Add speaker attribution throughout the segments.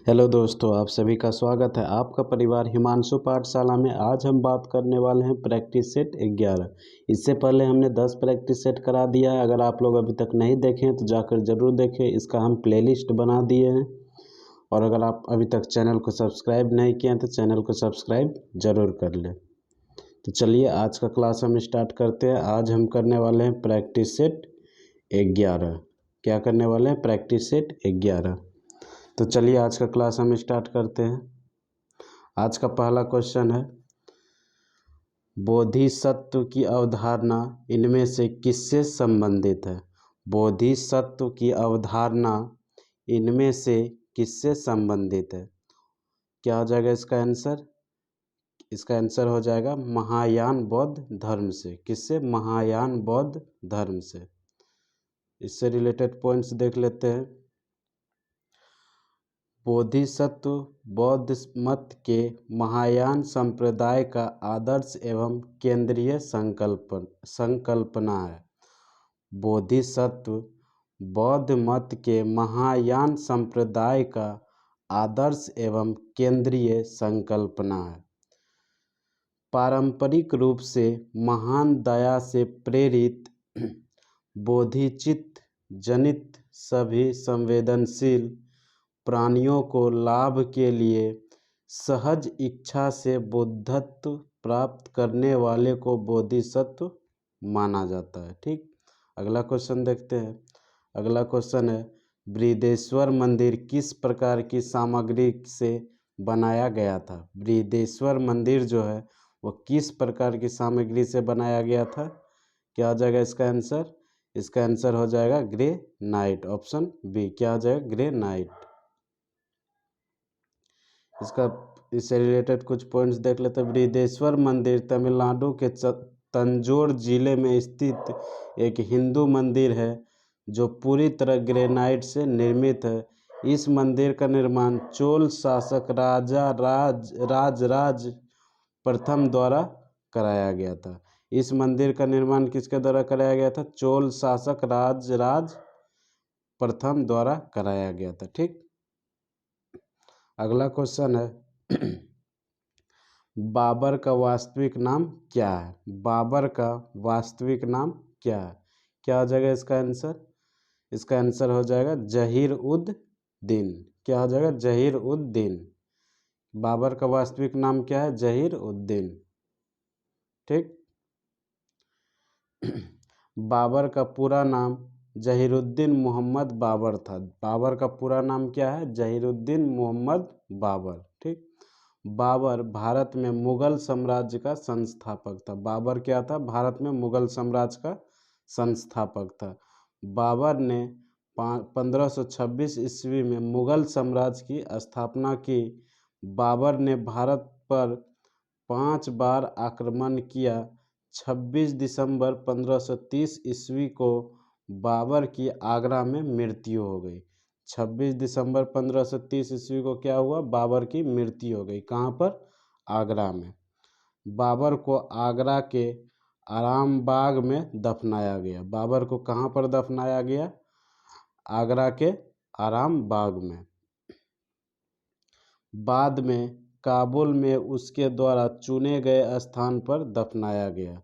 Speaker 1: Hello दोस्तों, आप सभी का स्वागत है आपका परिवार हिमांशु पाठशाला में। आज हम बात करने वाले हैं प्रैक्टिस सेट 11। इससे पहले हमने 10 प्रैक्टिस सेट करा दिया है। अगर आप लोग अभी तक नहीं देखे हैं तो जाकर ज़रूर देखें, इसका हम प्लेलिस्ट बना दिए हैं। और अगर आप अभी तक चैनल को सब्सक्राइब नहीं किए हैं तो चैनल को सब्सक्राइब ज़रूर कर लें। तो चलिए आज का क्लास हम स्टार्ट करते हैं। आज हम करने वाले हैं प्रैक्टिस सेट 11। क्या करने वाले हैं? Practice set 11। तो चलिए आज का क्लास हम स्टार्ट करते हैं। आज का पहला क्वेश्चन है, बोधिसत्व की अवधारणा इनमें से किससे संबंधित है? बोधिसत्व की अवधारणा इनमें से किससे संबंधित है? क्या हो जाएगा इसका आंसर? इसका आंसर हो जाएगा महायान बौद्ध धर्म से। किससे? महायान बौद्ध धर्म से। इससे रिलेटेड पॉइंट्स देख लेते हैं। बोधिसत्व बौद्ध मत के महायान संप्रदाय का आदर्श एवं केंद्रीय संकल्पना है। बोधिसत्व बौद्ध मत के महायान संप्रदाय का आदर्श एवं केंद्रीय संकल्पना है। पारंपरिक रूप से महान दया से प्रेरित बोधिचित्त जनित सभी संवेदनशील प्राणियों को लाभ के लिए सहज इच्छा से बुद्धत्व प्राप्त करने वाले को बोधिसत्व माना जाता है। ठीक, अगला क्वेश्चन देखते हैं। अगला क्वेश्चन है, बृहदेश्वर मंदिर किस प्रकार की सामग्री से बनाया गया था? बृहदेश्वर मंदिर जो है वो किस प्रकार की सामग्री से बनाया गया था? क्या हो जाएगा इसका आंसर? इसका आंसर हो जाएगा ग्रेनाइट। Option B. क्या हो जाएगा? ग्रेनाइट। इससे रिलेटेड कुछ पॉइंट्स देख लेते हैं। बृहदेश्वर मंदिर तमिलनाडु के तंजौर जिले में स्थित एक हिंदू मंदिर है जो पूरी तरह ग्रेनाइट से निर्मित है। इस मंदिर का निर्माण चोल शासक राजा राजराज प्रथम द्वारा कराया गया था। इस मंदिर का निर्माण किसके द्वारा कराया गया था? चोल शासक राजराज प्रथम द्वारा कराया गया था। ठीक, अगला क्वेश्चन है, बाबर का वास्तविक नाम क्या है? बाबर का वास्तविक नाम क्या है? क्या हो जाएगा इसका आंसर? इसका आंसर हो जाएगा जहीर उद दीन। क्या हो जाएगा? जहीर उद दीन। बाबर का वास्तविक नाम क्या है? जहीर उद दीन। ठीक, बाबर का पूरा नाम जहीरुद्दीन मोहम्मद बाबर था। बाबर का पूरा नाम क्या है? जहीरुद्दीन मोहम्मद बाबर। ठीक, बाबर भारत में मुगल साम्राज्य का संस्थापक था। बाबर क्या था? भारत में मुगल साम्राज्य का संस्थापक था। बाबर ने 1526 ईस्वी में मुगल साम्राज्य की स्थापना की। बाबर ने भारत पर 5 बार आक्रमण किया। 26 दिसंबर 1530 ईस्वी को बाबर की आगरा में मृत्यु हो गई। 26 दिसंबर 1530 ईस्वी को क्या हुआ? बाबर की मृत्यु हो गई। कहाँ पर? आगरा में। बाबर को आगरा के आरामबाग में दफनाया गया। बाबर को कहाँ पर दफनाया गया? आगरा के आरामबाग में। बाद में काबुल में उसके द्वारा चुने गए स्थान पर दफनाया गया।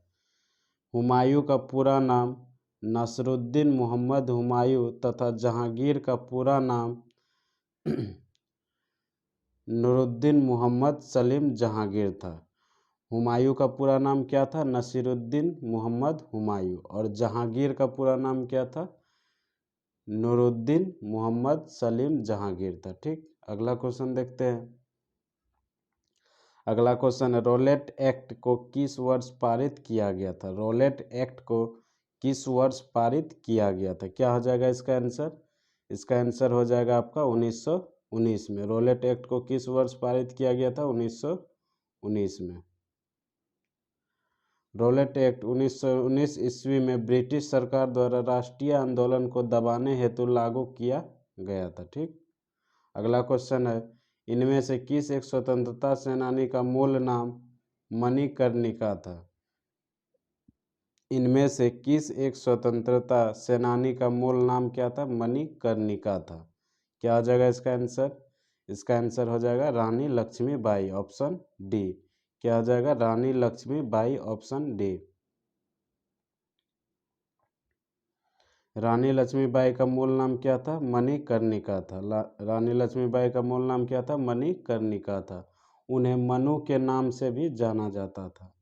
Speaker 1: हुमायूं का पूरा नाम नसरुद्दीन मोहम्मद हुमायूं तथा जहांगीर का पूरा नाम नूरुद्दीन मोहम्मद सलीम जहांगीर था। हुमायूं का पूरा नाम क्या था? नसीरुद्दीन मोहम्मद हुमायूं। और जहांगीर का पूरा नाम क्या था? नूरुद्दीन मोहम्मद सलीम जहांगीर था। ठीक, अगला क्वेश्चन देखते हैं। अगला क्वेश्चन है, रोलेट एक्ट को किस वर्ष पारित किया गया था? रोलेट एक्ट को किस वर्ष पारित किया गया था? क्या हो जाएगा इसका आंसर? इसका आंसर हो जाएगा आपका 1919 में। रोलेट एक्ट को किस वर्ष पारित किया गया था? 1919 में। रोलेट एक्ट 1919 ईस्वी में ब्रिटिश सरकार द्वारा राष्ट्रीय आंदोलन को दबाने हेतु लागू किया गया था। ठीक, अगला क्वेश्चन है, इनमें से किस एक स्वतंत्रता सेनानी का मूल नाम मणिकर्णिका था? इनमें से किस एक स्वतंत्रता सेनानी का मूल नाम क्या था? मणिकर्णिका था। क्या हो जाएगा इसका आंसर? इसका आंसर हो जाएगा रानी लक्ष्मीबाई, ऑप्शन डी। क्या हो जाएगा? रानी लक्ष्मीबाई, ऑप्शन डी। रानी लक्ष्मीबाई का मूल नाम क्या था? मणिकर्णिका था। रानी लक्ष्मीबाई का मूल नाम क्या था? मणिकर्णिका था। उन्हें मनु के नाम से भी जाना जाता था।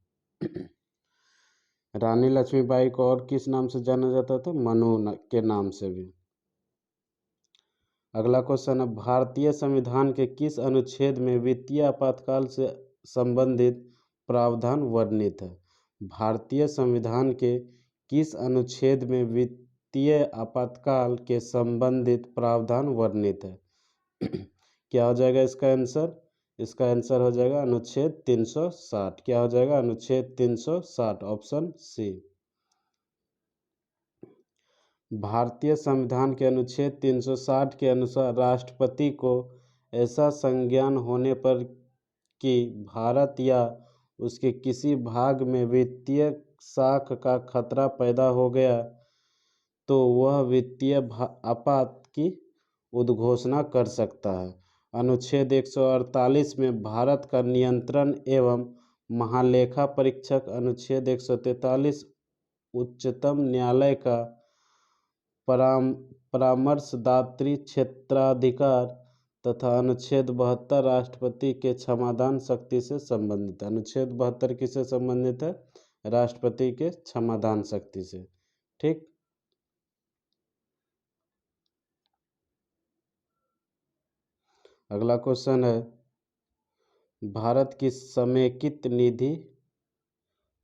Speaker 1: रानी लक्ष्मीबाई को और किस नाम से जाना जाता था? मनु के नाम से भी। अगला क्वेश्चन है, भारतीय संविधान के किस अनुच्छेद में वित्तीय आपातकाल से संबंधित प्रावधान वर्णित है? भारतीय संविधान के किस अनुच्छेद में वित्तीय आपातकाल के संबंधित प्रावधान वर्णित है? क्या हो जाएगा इसका आंसर? इसका आंसर हो जाएगा अनुच्छेद 360। क्या हो जाएगा? अनुच्छेद 360, ऑप्शन सी। भारतीय संविधान के अनुच्छेद 360 के अनुसार राष्ट्रपति को ऐसा संज्ञान होने पर कि भारत या उसके किसी भाग में वित्तीय शाख का खतरा पैदा हो गया तो वह वित्तीय आपात की उद्घोषणा कर सकता है। अनुच्छेद 148 में भारत का नियंत्रण एवं महालेखा परीक्षक, अनुच्छेद 143 उच्चतम न्यायालय का परामर्शदात्री क्षेत्राधिकार तथा अनुच्छेद 72 राष्ट्रपति के क्षमादान शक्ति से संबंधित है। अनुच्छेद 72 किससे संबंधित है? राष्ट्रपति के क्षमादान शक्ति से। ठीक। अगला क्वेश्चन है, भारत की समेकित निधि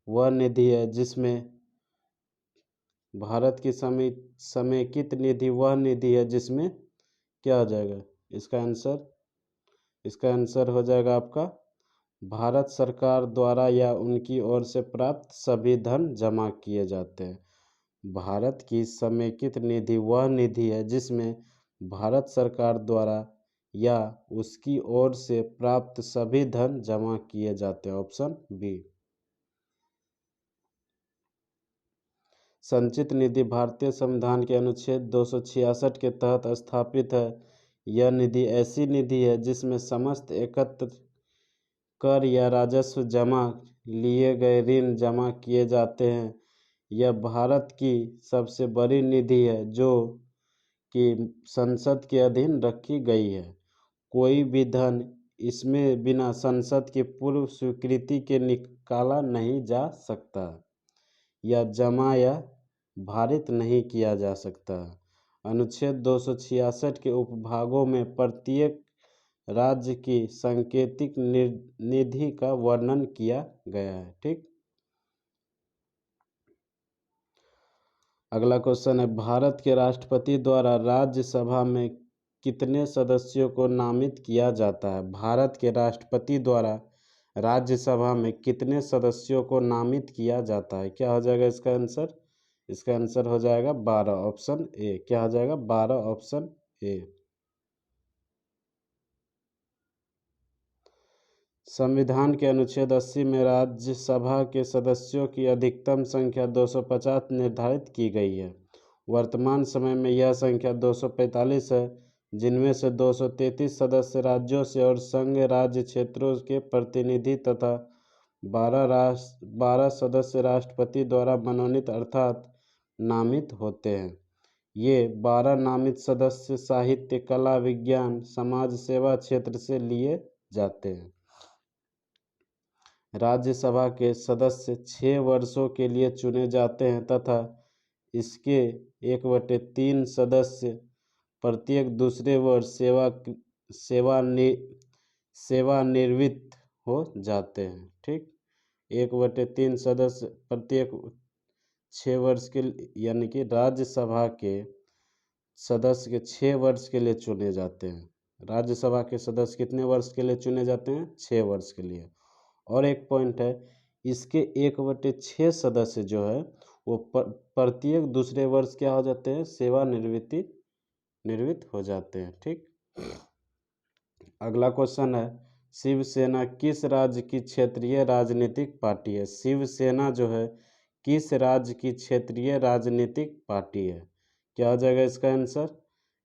Speaker 1: वह निधि है जिसमें भारत की समेकित निधि वह निधि है जिसमें क्या हो जाएगा इसका आंसर हो जाएगा आपका भारत सरकार द्वारा या उनकी ओर से प्राप्त सभी धन जमा किए जाते हैं। भारत की समेकित निधि वह निधि है जिसमें भारत सरकार द्वारा या उसकी ओर से प्राप्त सभी धन जमा किए जाते हैं, ऑप्शन बी। संचित निधि भारतीय संविधान के अनुच्छेद 266 के तहत स्थापित है। यह निधि ऐसी निधि है जिसमें समस्त एकत्र कर या राजस्व जमा लिए गए ऋण जमा किए जाते हैं। यह भारत की सबसे बड़ी निधि है जो कि संसद के अधीन रखी गई है। कोई भी धन इसमें बिना संसद की पूर्व स्वीकृति के निकाला नहीं जा सकता या जमा या भारित नहीं किया जा सकता। अनुच्छेद 266 के उपभागों में प्रत्येक राज्य की सांकेतिक निधि का वर्णन किया गया है। ठीक। अगला क्वेश्चन है, भारत के राष्ट्रपति द्वारा राज्यसभा में कितने सदस्यों को नामित किया जाता है? भारत के राष्ट्रपति द्वारा राज्यसभा में कितने सदस्यों को नामित किया जाता है? क्या हो जाएगा इसका आंसर? इसका आंसर हो जाएगा 12, ऑप्शन ए। क्या हो जाएगा? 12, ऑप्शन ए। संविधान के अनुच्छेद 80 में राज्यसभा के सदस्यों की अधिकतम संख्या 250 निर्धारित की गई है। वर्तमान समय में यह संख्या 245 है, जिनमें से 233 सदस्य राज्यों से और संघ राज्य क्षेत्रों के प्रतिनिधि तथा 12 सदस्य राष्ट्रपति द्वारा मनोनीत अर्थात नामित होते हैं। ये 12 नामित सदस्य साहित्य, कला, विज्ञान, समाज सेवा क्षेत्र से लिए जाते हैं। राज्यसभा के सदस्य 6 वर्षों के लिए चुने जाते हैं तथा इसके 1/3 सदस्य प्रत्येक दूसरे वर्ष सेवानिवृत्त हो जाते हैं। ठीक। 1/3 सदस्य प्रत्येक 6 वर्ष के यानी कि राज्यसभा के सदस्य के 6 वर्ष के लिए चुने जाते हैं। राज्यसभा के सदस्य कितने वर्ष के लिए चुने जाते हैं? 6 वर्ष के लिए। और एक पॉइंट है, इसके 1/6 सदस्य जो है वो प्रत्येक दूसरे वर्ष क्या हो जाते हैं? निवृत्त हो जाते हैं। ठीक। अगला क्वेश्चन है, शिवसेना किस राज्य की क्षेत्रीय राजनीतिक पार्टी है? शिवसेना जो है किस राज्य की क्षेत्रीय राजनीतिक पार्टी है? क्या हो जाएगा इसका आंसर?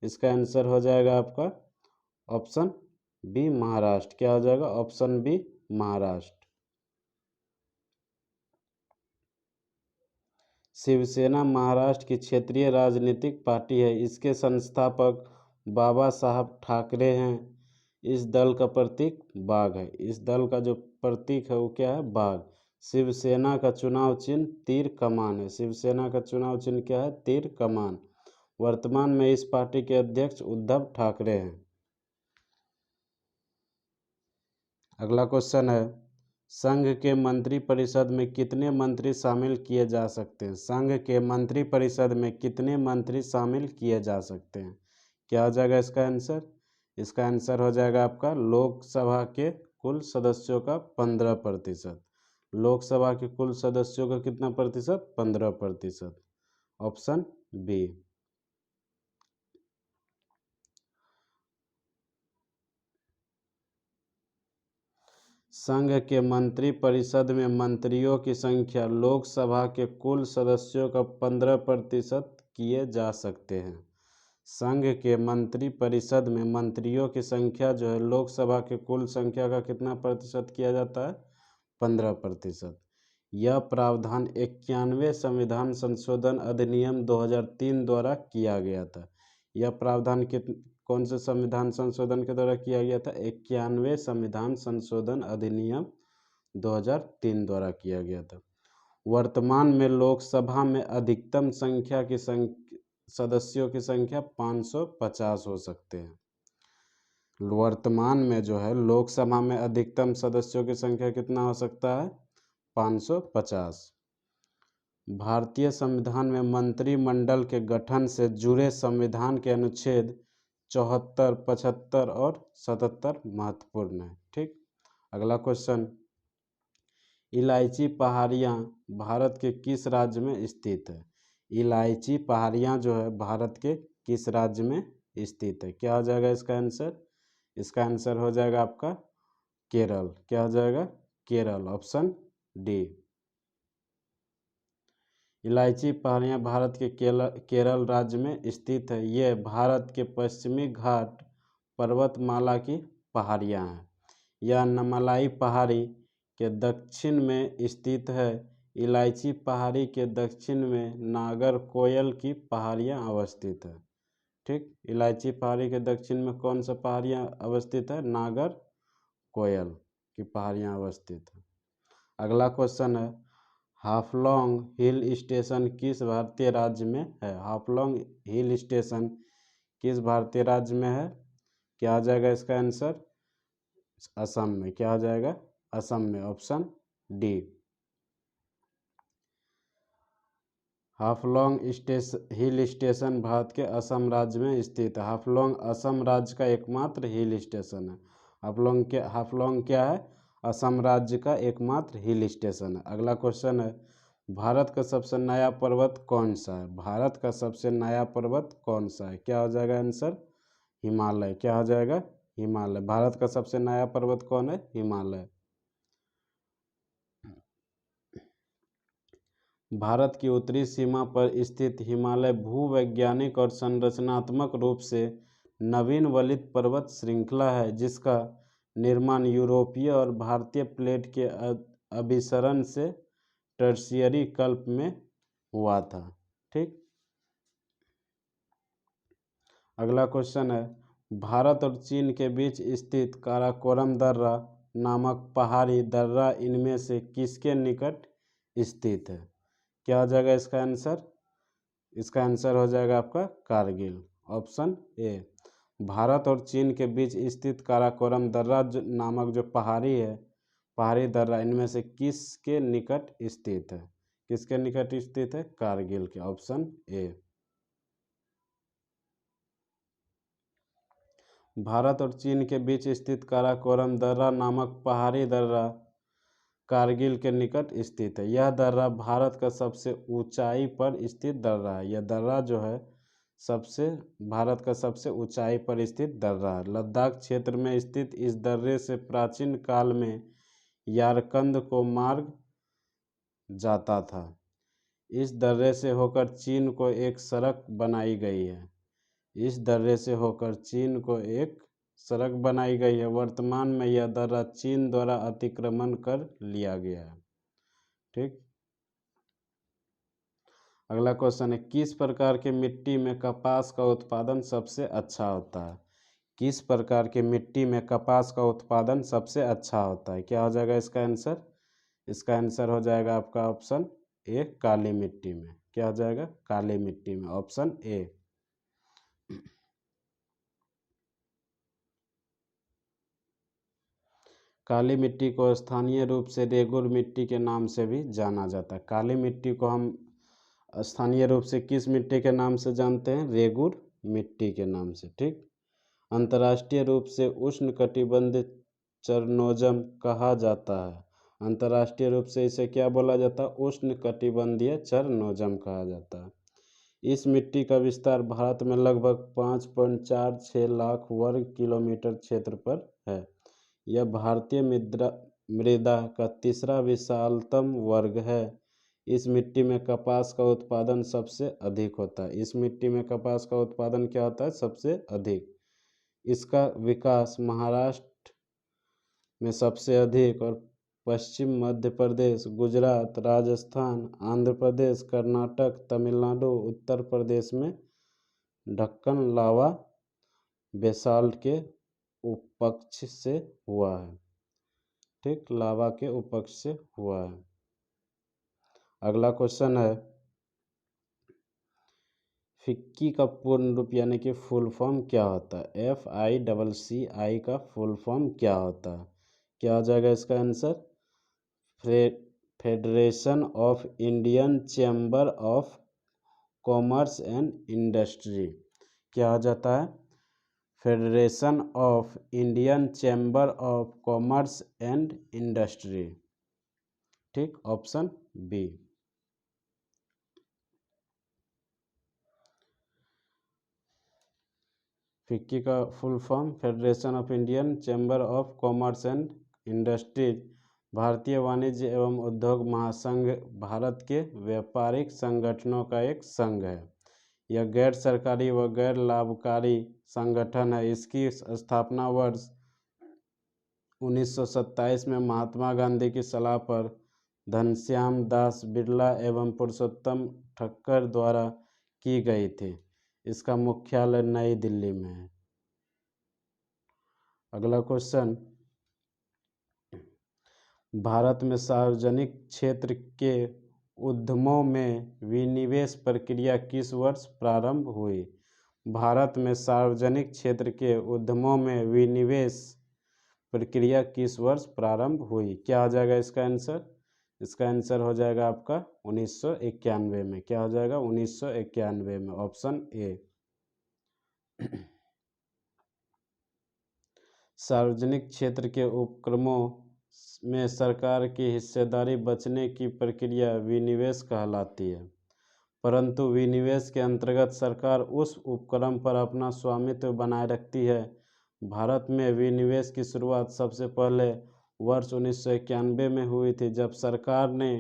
Speaker 1: इसका आंसर हो जाएगा आपका ऑप्शन बी महाराष्ट्र। क्या हो जाएगा? Option B Maharashtra. शिवसेना महाराष्ट्र की क्षेत्रीय राजनीतिक पार्टी है। इसके संस्थापक बाबा साहब ठाकरे हैं। इस दल का प्रतीक बाघ है। इस दल का जो प्रतीक है वो क्या है? बाघ। शिवसेना का चुनाव चिन्ह तीर कमान है। शिवसेना का चुनाव चिन्ह क्या है? तीर कमान। वर्तमान में इस पार्टी के अध्यक्ष उद्धव ठाकरे हैं। अगला क्वेश्चन है, संघ के मंत्रिपरिषद में कितने मंत्री शामिल किए जा सकते हैं? संघ के मंत्रिपरिषद में कितने मंत्री शामिल किए जा सकते हैं? क्या हो जाएगा इसका आंसर? इसका आंसर हो जाएगा आपका लोकसभा के कुल सदस्यों का 15%। लोकसभा के कुल सदस्यों का कितना प्रतिशत? 15%। Option B. संघ के मंत्रिपरिषद में मंत्रियों की संख्या लोकसभा के कुल सदस्यों का 15% किए जा सकते हैं। संघ के मंत्रिपरिषद में मंत्रियों की संख्या जो है लोकसभा के कुल संख्या का कितना प्रतिशत किया जाता है? 15%। यह प्रावधान 91 संविधान संशोधन अधिनियम 2003 द्वारा किया गया था। यह प्रावधान कौन से संविधान संशोधन के द्वारा किया गया था? 91 संविधान संशोधन अधिनियम 2003 द्वारा किया गया था। वर्तमान में लोकसभा में अधिकतम संख्या की सदस्यों की संख्या 550 हो सकते हैं। वर्तमान में जो है लोकसभा में अधिकतम सदस्यों की संख्या कितना हो सकता है? 550। भारतीय संविधान में मंत्रिमंडल के गठन से जुड़े संविधान के अनुच्छेद 74, 75 और 77 महत्वपूर्ण है। ठीक। अगला क्वेश्चन, इलायची पहाड़ियाँ भारत के किस राज्य में स्थित है? इलायची पहाड़ियाँ जो है भारत के किस राज्य में स्थित है? क्या हो जाएगा इसका आंसर? इसका आंसर हो जाएगा आपका केरल। क्या हो जाएगा? केरल। Option D. इलायची पहाड़ियाँ भारत के केरल राज्य में स्थित है। ये भारत के पश्चिमी घाट पर्वतमाला की पहाड़ियाँ हैं। यह नमलाई पहाड़ी के दक्षिण में स्थित है। इलायची पहाड़ी के दक्षिण में नागरकोयल की पहाड़ियाँ अवस्थित है। ठीक। इलायची पहाड़ी के दक्षिण में कौन सा पहाड़ियाँ अवस्थित है? नागरकोयल की पहाड़ियाँ अवस्थित है। अगला क्वेश्चन है, हाफलॉन्ग हिल स्टेशन किस भारतीय राज्य में है? हाफलॉन्ग हिल स्टेशन किस भारतीय राज्य में है? क्या आ जाएगा इसका आंसर? असम में। क्या आ जाएगा? असम में। Option D. Haflong hill station Bharat के असम राज्य में स्थित है। हाफलॉन्ग असम राज्य का एकमात्र हिल स्टेशन है। हाफलॉन्ग क्या है? असम राज्य का एकमात्र हिल स्टेशन है। अगला क्वेश्चन है, भारत का सबसे नया पर्वत कौन सा है? भारत का सबसे नया पर्वत कौन सा है? क्या हो जाएगा आंसर? हिमालय। क्या हो जाएगा? हिमालय। भारत का सबसे नया पर्वत कौन है? हिमालय। भारत की उत्तरी सीमा पर स्थित हिमालय भूवैज्ञानिक और संरचनात्मक रूप से नवीन वलित पर्वत श्रृंखला है, जिसका निर्माण यूरोपीय और भारतीय प्लेट के अभिसरण से टर्शियरी कल्प में हुआ था। ठीक। अगला क्वेश्चन है, भारत और चीन के बीच स्थित काराकोरम दर्रा नामक पहाड़ी दर्रा इनमें से किसके निकट स्थित है? क्या हो जाएगा इसका आंसर? इसका आंसर हो जाएगा आपका कारगिल। Option A. भारत और चीन के बीच स्थित काराकोरम दर्रा नामक जो पहाड़ी दर्रा इनमें से किसके निकट स्थित है? किसके निकट स्थित है? कारगिल के। Option A. भारत और चीन के बीच स्थित काराकोरम दर्रा नामक पहाड़ी दर्रा कारगिल के निकट स्थित है। यह दर्रा भारत का सबसे ऊंचाई पर स्थित दर्रा है। यह दर्रा जो है भारत का सबसे ऊंचाई पर स्थित दर्रा है। लद्दाख क्षेत्र में स्थित इस दर्रे से प्राचीन काल में यारकंद को मार्ग जाता था। इस दर्रे से होकर चीन को एक सड़क बनाई गई है। इस दर्रे से होकर चीन को एक सड़क बनाई गई है। वर्तमान में यह दर्रा चीन द्वारा अतिक्रमण कर लिया गया है। ठीक। अगला क्वेश्चन है, किस प्रकार की मिट्टी में कपास का उत्पादन सबसे अच्छा होता है? किस प्रकार की मिट्टी में कपास का उत्पादन सबसे अच्छा होता है? क्या हो जाएगा इसका आंसर? इसका आंसर हो जाएगा आपका ऑप्शन ए, काली मिट्टी में। क्या हो जाएगा? काली मिट्टी में, ऑप्शन ए। काली मिट्टी को स्थानीय रूप से रेगुर मिट्टी के नाम से भी जाना जाता है। काली मिट्टी को हम स्थानीय रूप से किस मिट्टी के नाम से जानते हैं? रेगुर मिट्टी के नाम से। ठीक। अंतर्राष्ट्रीय रूप से उष्णकटिबंधीय चरनोजम कहा जाता है। अंतर्राष्ट्रीय रूप से इसे क्या बोला जाता है? उष्णकटिबंधीय चरनोजम कहा जाता है। इस मिट्टी का विस्तार भारत में लगभग 5.46 लाख वर्ग किलोमीटर क्षेत्र पर है। यह भारतीय मृदा का तीसरा विशालतम वर्ग है। इस मिट्टी में कपास का उत्पादन सबसे अधिक होता है। इस मिट्टी में कपास का उत्पादन क्या होता है? सबसे अधिक। इसका विकास महाराष्ट्र में सबसे अधिक और पश्चिम मध्य प्रदेश, गुजरात, राजस्थान, आंध्र प्रदेश, कर्नाटक, तमिलनाडु, उत्तर प्रदेश में ढक्कन लावा बेसाल्ट के उपपक्ष से हुआ है। ठीक, लावा के उपपक्ष से हुआ है। अगला क्वेश्चन है, फिक्की का पूर्ण रूप यानी कि फुल फॉर्म क्या होता है? FICCI का फुल फॉर्म क्या होता है? क्या हो जाएगा इसका answer? Federation of Indian chamber of commerce and industry. क्या हो जाता है? Federation of Indian chamber of commerce and industry. ठीक, ऑप्शन बी। फिक्की का full form federation of Indian chamber of commerce and industries भारतीय वाणिज्य एवं उद्योग महासंघ भारत के व्यापारिक संगठनों का एक संघ है। यह गैर सरकारी व गैर लाभकारी संगठन है। इसकी स्थापना वर्ष 1927 में महात्मा गांधी की सलाह पर घनश्याम दास बिरला एवं पुरुषोत्तम ठक्कर द्वारा की गई थी। इसका मुख्यालय नई दिल्ली में है। अगला क्वेश्चन, भारत में सार्वजनिक क्षेत्र के उद्यमों में विनिवेश प्रक्रिया किस वर्ष प्रारंभ हुई? भारत में सार्वजनिक क्षेत्र के उद्यमों में विनिवेश प्रक्रिया किस वर्ष प्रारंभ हुई? क्या हो जाएगा इसका आंसर? इसका आंसर हो जाएगा आपका 1991 में। क्या हो जाएगा? 1991 में, ऑप्शन ए। सार्वजनिक क्षेत्र के उपक्रमों में सरकार की हिस्सेदारी बचने की प्रक्रिया विनिवेश कहलाती है। परंतु विनिवेश के अंतर्गत सरकार उस उपक्रम पर अपना स्वामित्व बनाए रखती है। भारत में विनिवेश की शुरुआत सबसे पहले वर्ष 1991 में हुई थी, जब सरकार ने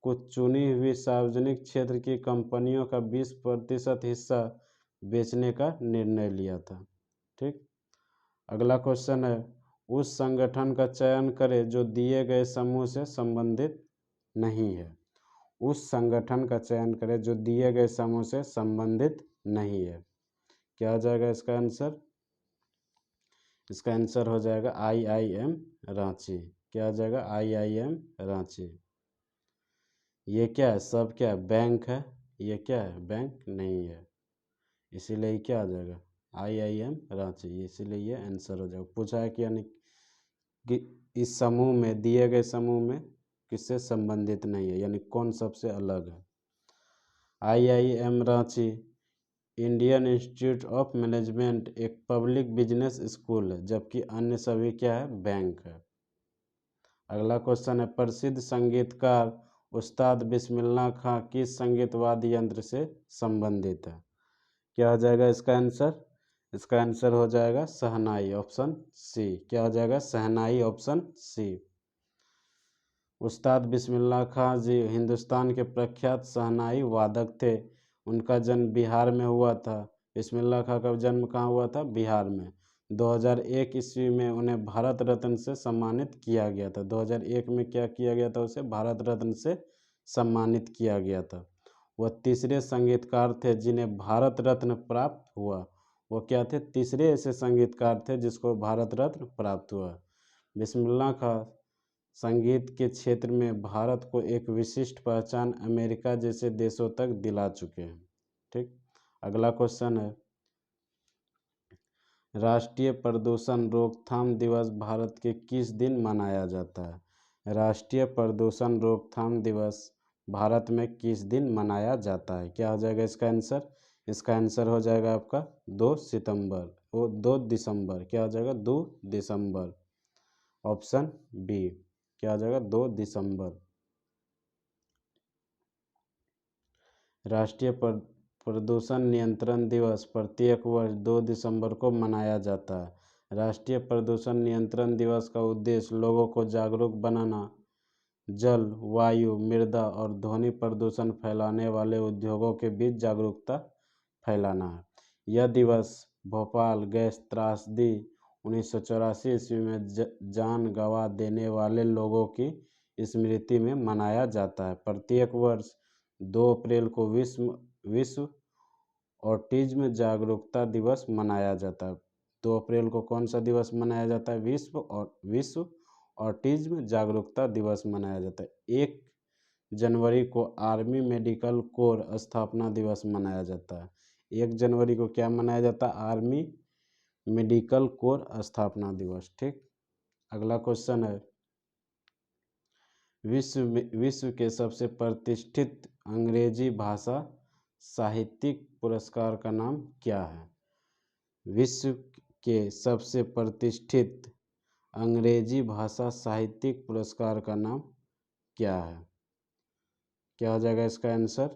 Speaker 1: कुछ चुनी हुई सार्वजनिक क्षेत्र की कंपनियों का 20% हिस्सा बेचने का निर्णय लिया था। ठीक। अगला क्वेश्चन है, उस संगठन का चयन करें जो दिए गए समूह से संबंधित नहीं है। उस संगठन का चयन करें जो दिए गए समूह से संबंधित नहीं है। क्या हो जाएगा इसका आंसर? इसका आंसर हो जाएगा IIM रांची। क्या हो जाएगा? IIM रांची। ये क्या है? सब क्या है? बैंक है। ये क्या है? बैंक नहीं है, इसीलिए क्या आ जाएगा? IIM रांची। इसीलिए ये आंसर हो जाएगा। पूछा है कि यानी कि इस समूह में, दिए गए समूह में किससे संबंधित नहीं है, यानी कौन सबसे अलग है। IIM Ranchi Indian institute of management एक पब्लिक बिजनेस स्कूल है, जबकि अन्य सभी क्या है? बैंक है। अगला क्वेश्चन है, प्रसिद्ध संगीतकार उस्ताद बिस्मिल्लाह खां किस संगीत वाद्य यंत्र से संबंधित है? क्या हो जाएगा इसका आंसर? इसका आंसर हो जाएगा शहनाई, ऑप्शन सी। क्या हो जाएगा? शहनाई, ऑप्शन सी। उस्ताद बिस्मिल्लाह खां जी हिंदुस्तान के प्रख्यात शहनाई वादक थे। उनका जन्म बिहार में हुआ था। बिस्मिल्लाह खां का जन्म कहाँ हुआ था? बिहार में। 2001 ईस्वी में उन्हें भारत रत्न से सम्मानित किया गया था। 2001 में क्या किया गया था? उसे भारत रत्न से सम्मानित किया गया था। वह तीसरे संगीतकार थे जिन्हें भारत रत्न प्राप्त हुआ। वो क्या थे? तीसरे ऐसे संगीतकार थे जिसको भारत रत्न प्राप्त हुआ। बिस्मिल्लाह खां संगीत के क्षेत्र में भारत को एक विशिष्ट पहचान अमेरिका जैसे देशों तक दिला चुके हैं। ठीक, अगला क्वेश्चन है, राष्ट्रीय प्रदूषण रोकथाम दिवस भारत के किस दिन मनाया जाता है? राष्ट्रीय प्रदूषण रोकथाम दिवस भारत में किस दिन मनाया जाता है? क्या हो जाएगा इसका आंसर? इसका आंसर हो जाएगा आपका 2 सितंबर, 2 दिसंबर। क्या हो जाएगा? 2 दिसंबर। Option B. क्या हो जाएगा? 2 दिसंबर। राष्ट्रीय प्रदूषण नियंत्रण दिवस प्रत्येक वर्ष 2 दिसंबर को मनाया जाता है। राष्ट्रीय प्रदूषण नियंत्रण दिवस का उद्देश्य लोगों को जागरूक बनाना, जल, वायु, मृदा और ध्वनि प्रदूषण फैलाने वाले उद्योगों के बीच जागरूकता फैलाना है। यह दिवस भोपाल गैस त्रासदी 1984 ईस्वी में जान गंवा देने वाले लोगों की स्मृति में मनाया जाता है। प्रत्येक वर्ष 2 अप्रैल को विश्व ऑटिज्म जागरूकता दिवस मनाया जाता है। 2 अप्रैल को कौन सा दिवस मनाया जाता है? विश्व ऑटिज्म जागरूकता दिवस मनाया जाता है। 1 जनवरी को आर्मी मेडिकल कोर स्थापना दिवस मनाया जाता है। 1 जनवरी को क्या मनाया जाता है? आर्मी मेडिकल कोर स्थापना दिवस। ठीक, अगला क्वेश्चन है, विश्व के सबसे प्रतिष्ठित अंग्रेजी भाषा साहित्यिक पुरस्कार का नाम क्या है? विश्व के सबसे प्रतिष्ठित अंग्रेजी भाषा साहित्यिक पुरस्कार का नाम क्या है? क्या हो जाएगा इसका आंसर?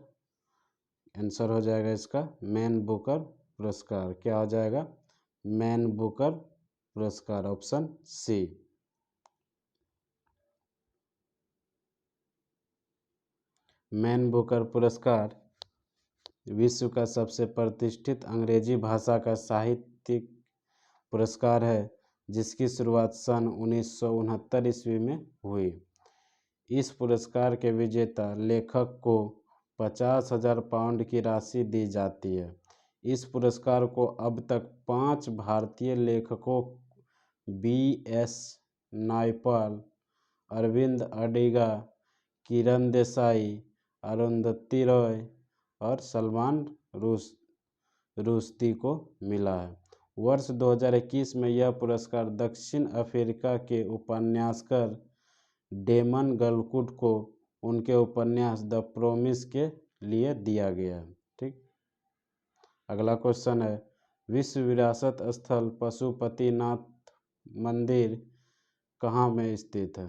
Speaker 1: आंसर हो जाएगा इसका मैन बुकर पुरस्कार। क्या हो जाएगा? मैन बुकर पुरस्कार। Option C. मैन बुकर पुरस्कार विश्व का सबसे प्रतिष्ठित अंग्रेजी भाषा का साहित्यिक पुरस्कार है, जिसकी शुरुआत सन 1969 ईस्वी में हुई। इस पुरस्कार के विजेता लेखक को 50,000 पाउंड की राशि दी जाती है। इस पुरस्कार को अब तक 5 भारतीय लेखकों B.S. नायपाल, अरविंद अडिगा, किरण देसाई, अरुंधति रॉय और सलमान रुश्दी को मिला है। वर्ष 2021 में यह पुरस्कार दक्षिण अफ्रीका के उपन्यासकार डेमन गलकुट को उनके उपन्यास द प्रोमिस के लिए दिया गया। ठीक, अगला क्वेश्चन है, विश्व विरासत स्थल पशुपतिनाथ मंदिर कहाँ में स्थित है?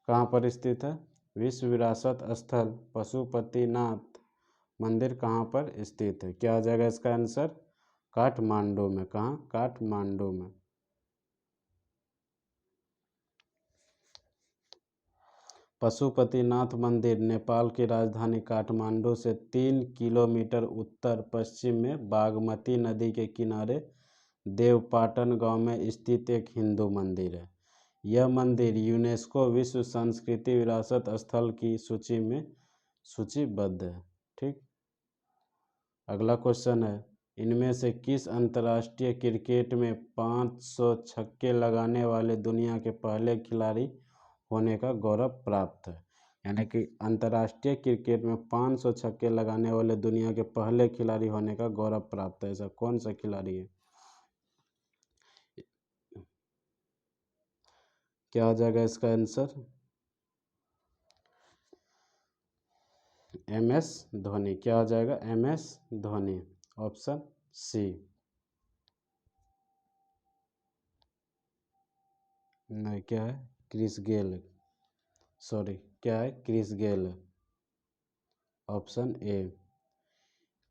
Speaker 1: कहाँ पर स्थित है? विश्व विरासत स्थल पशुपतिनाथ मंदिर कहाँ पर स्थित है? क्या आ जाएगा इसका आंसर? काठमांडू में। कहाँ? काठमांडू में। पशुपतिनाथ मंदिर नेपाल की राजधानी काठमांडू से 3 किलोमीटर उत्तर पश्चिम में बागमती नदी के किनारे देवपाटन गांव में स्थित एक हिंदू मंदिर है। यह मंदिर यूनेस्को विश्व संस्कृति विरासत स्थल की सूची में सूचीबद्ध है। ठीक, अगला क्वेश्चन है, इनमें से किस अंतर्राष्ट्रीय क्रिकेट में 500 छक्के लगाने वाले दुनिया के पहले खिलाड़ी होने का गौरव प्राप्त है? यानी कि अंतर्राष्ट्रीय क्रिकेट में 500 छक्के लगाने वाले दुनिया के पहले खिलाड़ी होने का गौरव प्राप्त है। ऐसा कौन सा खिलाड़ी है? क्या हो जाएगा इसका आंसर? MS धोनी। क्या हो जाएगा? MS धोनी। Option C. नहीं, क्या है? Chris Gayle. सॉरी, क्या है? Chris Gayle. Option A.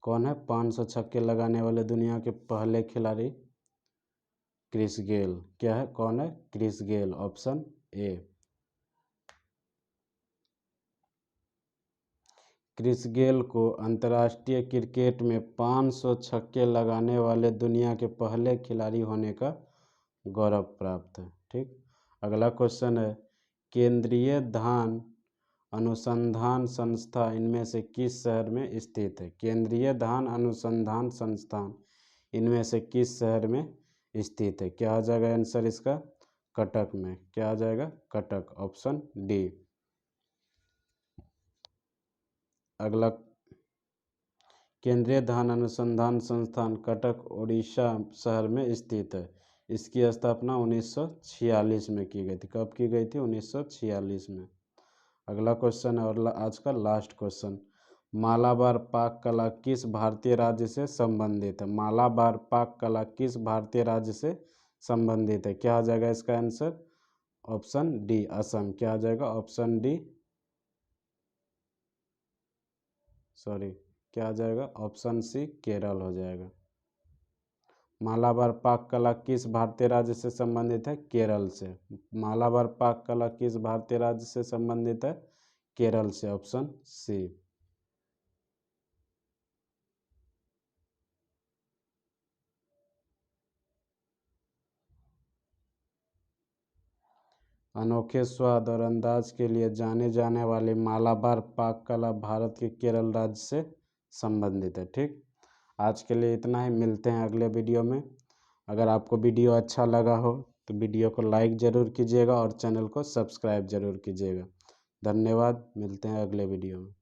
Speaker 1: कौन है 500 छक्के लगाने वाले दुनिया के पहले खिलाड़ी? Chris Gayle. क्या है? कौन है? Chris Gayle. Option A. Chris Gayle को अंतर्राष्ट्रीय क्रिकेट में 500 छक्के लगाने वाले दुनिया के पहले खिलाड़ी होने का गौरव प्राप्त है। ठीक, अगला क्वेश्चन है, केंद्रीय धान अनुसंधान संस्था इनमें से किस शहर में स्थित है? केंद्रीय धान अनुसंधान संस्थान इनमें से किस शहर में स्थित है? क्या आ जाएगा आंसर इसका? कटक में। क्या आ जाएगा? Cuttack, option D. अगला, केंद्रीय धान अनुसंधान संस्थान कटक उड़ीसा शहर में स्थित है। इसकी स्थापना 1946 में की गई थी। कब की गई थी? 1946 में। अगला क्वेश्चन है और आज का लास्ट क्वेश्चन, मालाबार पाक कला किस भारतीय राज्य से संबंधित है? मालाबार पाक कला किस भारतीय राज्य से संबंधित है? क्या आ जाएगा इसका आंसर? Option D, Assam. क्या आ जाएगा? ऑप्शन डी, सॉरी, क्या आ जाएगा? ऑप्शन सी, केरल हो जाएगा। मालाबार पाक कला किस भारतीय राज्य से संबंधित है? केरल से। मालाबार पाक कला किस भारतीय राज्य से संबंधित है? केरल से, ऑप्शन सी। अनोखे स्वाद और अंदाज के लिए जाने जाने वाली मालाबार पाक कला भारत के केरल राज्य से संबंधित है। ठीक, आज के लिए इतना ही, मिलते हैं अगले वीडियो में। अगर आपको वीडियो अच्छा लगा हो तो वीडियो को लाइक ज़रूर कीजिएगा और चैनल को सब्सक्राइब ज़रूर कीजिएगा। धन्यवाद, मिलते हैं अगले वीडियो में।